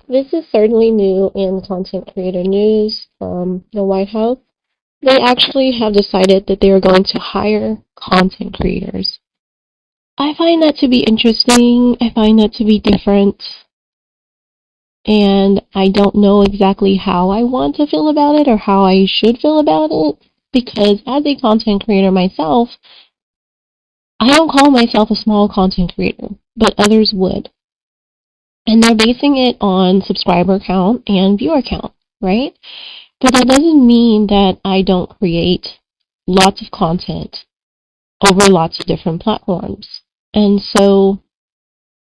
This is certainly new in content creator news from the White House. They actually have decided that they are going to hire content creators. I find that to be interesting. I find that to be different. And I don't know exactly how I want to feel about it or how I should feel about it. Because as a content creator myself, I don't call myself a small content creator, but others would. And they're basing it on subscriber count and viewer count, right? But that doesn't mean that I don't create lots of content over lots of different platforms. And so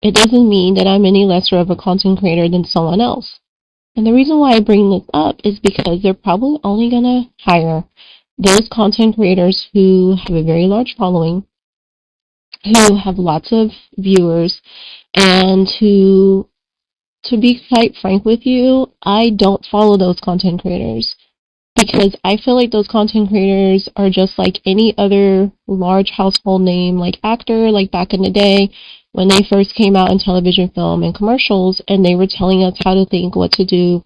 it doesn't mean that I'm any lesser of a content creator than someone else. And the reason why I bring this up is because they're probably only going to hire those content creators who have a very large following, who have lots of viewers, and who, to be quite frank with you, I don't follow those content creators. Because I feel like those content creators are just like any other large household name, like actor, like back in the day when they first came out in television, film, and commercials, and they were telling us how to think, what to do,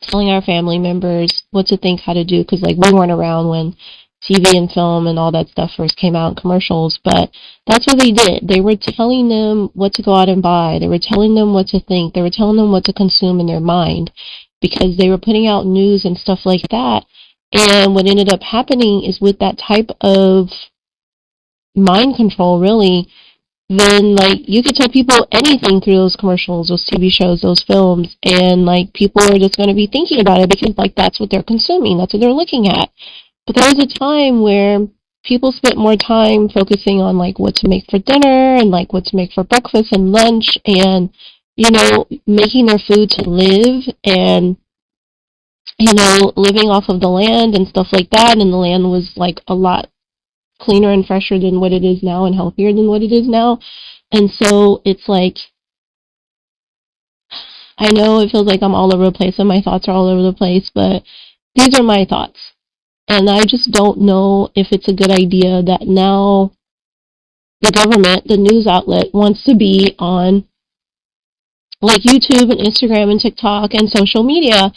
telling our family members what to think, how to do, because like we weren't around when TV and film and all that stuff first came out in commercials, but that's what they did. They were telling them what to go out and buy. They were telling them what to think. They were telling them what to consume in their mind because they were putting out news and stuff like that. And what ended up happening is with that type of mind control, really, then like you could tell people anything through those commercials, those TV shows, those films, and like people are just going to be thinking about it because like that's what they're consuming, that's what they're looking at. But there was a time where people spent more time focusing on like what to make for dinner and like what to make for breakfast and lunch and making their food to live and living off of the land and stuff like that, and the land was like a lot cleaner and fresher than what it is now and healthier than what it is now. And so it's like, I know it feels like I'm all over the place and my thoughts are all over the place, but these are my thoughts. And I just don't know if it's a good idea that now the government, the news outlet, wants to be on like YouTube and Instagram and TikTok and social media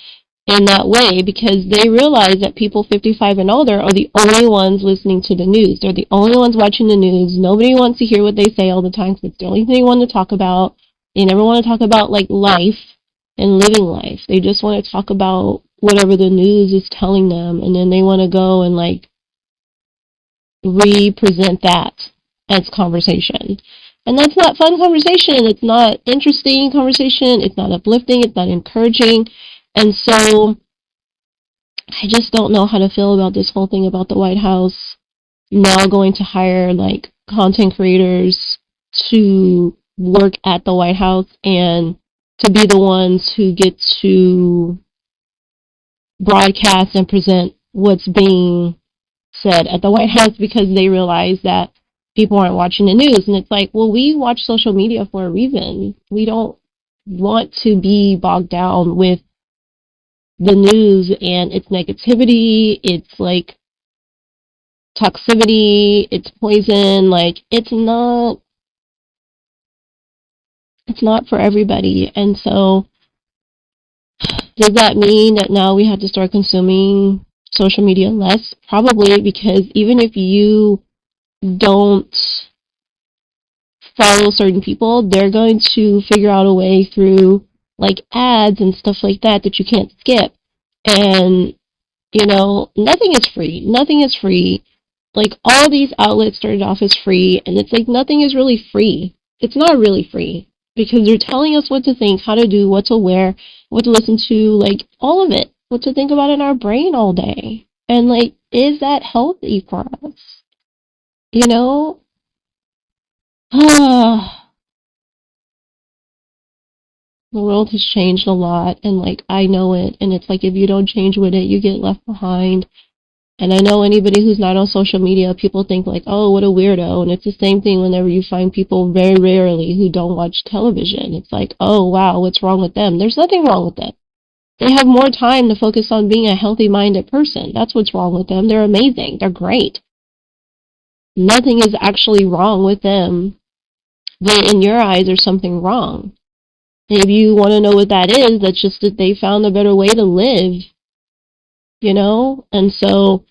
in that way because they realize that people 55 and older are the only ones listening to the news. They're the only ones watching the news. Nobody wants to hear what they say all the time because it's the only thing they want to talk about. They never want to talk about like life and living life. They just want to talk about whatever the news is telling them, and then they want to go and like represent that as conversation. And that's not fun conversation. It's not interesting conversation. It's not uplifting. It's not encouraging. And so I just don't know how to feel about this whole thing about the White House now going to hire like content creators to work at the White House and to be the ones who get to broadcast and present what's being said at the White House because they realize that people aren't watching the news. And it's like, well, we watch social media for a reason. We don't want to be bogged down with the news and its negativity, its like toxicity, its poison. Like it's not for everybody. And so does that mean that now we have to start consuming social media less? Probably, because even if you don't follow certain people, they're going to figure out a way through like ads and stuff like that that you can't skip. And nothing is free. Nothing is free. Like all these outlets started off as free, and it's like nothing is really free. It's not really free because they're telling us what to think, how to do, what to wear, what to listen to, like all of it, what to think about in our brain all day. And like, is that healthy for us? You know? The world has changed a lot, and like I know it, and it's like if you don't change with it, you get left behind. And I know anybody who's not on social media, people think like, oh, what a weirdo. And it's the same thing whenever you find people very rarely who don't watch television. It's like, oh, wow, what's wrong with them? There's nothing wrong with them. They have more time to focus on being a healthy-minded person. That's what's wrong with them. They're amazing. They're great. Nothing is actually wrong with them. But in your eyes, there's something wrong. Maybe you want to know what that is. That's just that they found a better way to live, you know? And so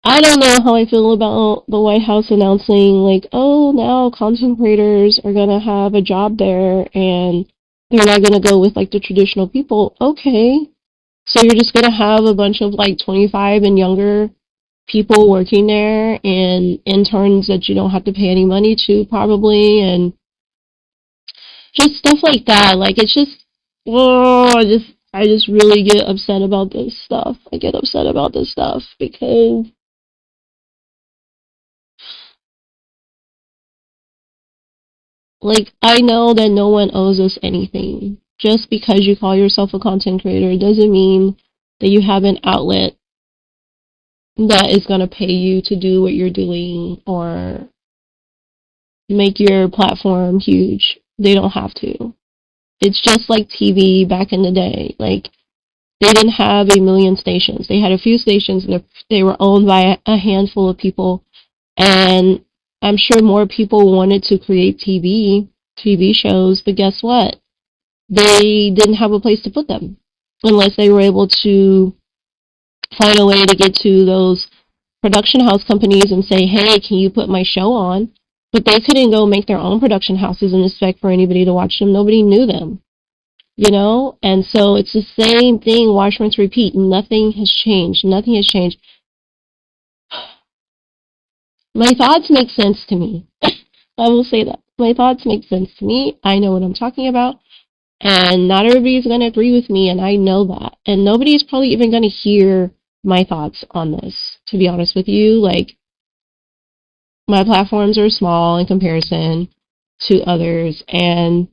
I don't know how I feel about the White House announcing, like, oh, now content creators are going to have a job there and they're not going to go with like the traditional people. Okay. So you're just going to have a bunch of like 25 and younger people working there and interns that you don't have to pay any money to probably, and just stuff like that. Like it's just, oh, I just really get upset about this stuff. I get upset about this stuff because like I know that no one owes us anything. Just because you call yourself a content creator doesn't mean that you have an outlet that is going to pay you to do what you're doing or make your platform huge. They don't have to. It's just like TV back in the day. Like they didn't have a million stations. They had a few stations and they were owned by a handful of people. And I'm sure more people wanted to create TV shows, but guess what? They didn't have a place to put them unless they were able to find a way to get to those production house companies and say, hey, can you put my show on? But they couldn't go make their own production houses and expect for anybody to watch them. Nobody knew them, you know? And so it's the same thing, wash, rinse, repeat. Nothing has changed. Nothing has changed. My thoughts make sense to me. I will say that. My thoughts make sense to me. I know what I'm talking about. And not everybody is going to agree with me, and I know that. And nobody is probably even going to hear my thoughts on this, to be honest with you. Like, my platforms are small in comparison to others, and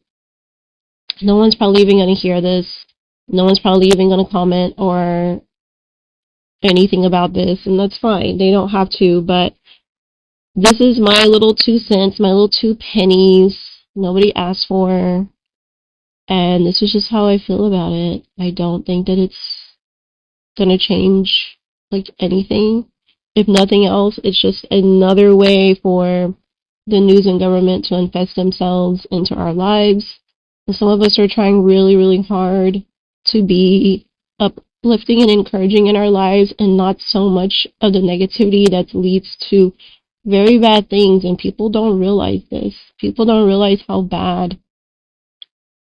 no one's probably even going to hear this. No one's probably even going to comment or anything about this, and that's fine. They don't have to, but this is my little 2 cents, my little 2 pennies. Nobody asked for, and this is just how I feel about it. I don't think that it's gonna change like anything. If nothing else, it's just another way for the news and government to infest themselves into our lives. And some of us are trying really, really hard to be uplifting and encouraging in our lives and not so much of the negativity that leads to very bad things. And people don't realize this. People don't realize how bad,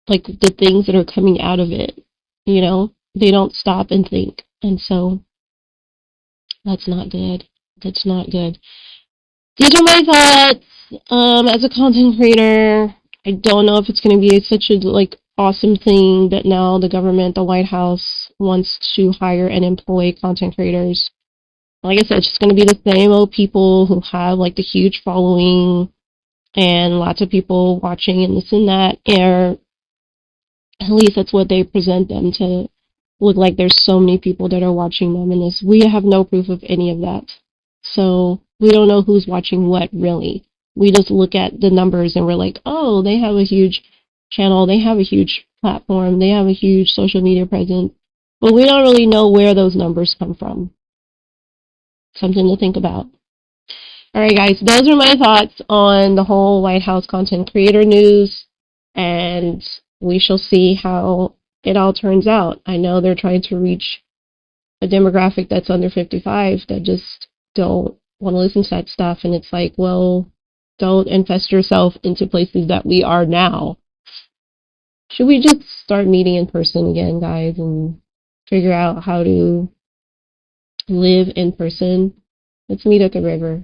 like, the things that are coming out of it. You know, they don't stop and think. And so that's not good. That's not good. These are my thoughts. As a content creator, I don't know if it's going to be such a like awesome thing that now the government, the White House, wants to hire and employ content creators. Like I said, it's just going to be the same old people who have like the huge following and lots of people watching and this and that. Or at least that's what they present them to look like. There's so many people that are watching them, and this we have no proof of any of that. So we don't know who's watching what really. We just look at the numbers and we're like, oh, they have a huge channel, they have a huge platform, they have a huge social media presence, but we don't really know where those numbers come from. Something to think about. All right, guys, those are my thoughts on the whole White House content creator news, and we shall see how it all turns out. I know they're trying to reach a demographic that's under 55 that just don't want to listen to that stuff, and it's like, well, don't infest yourself into places that we are now. Should we just start meeting in person again, guys, and figure out how to live in person? Let's meet at the river.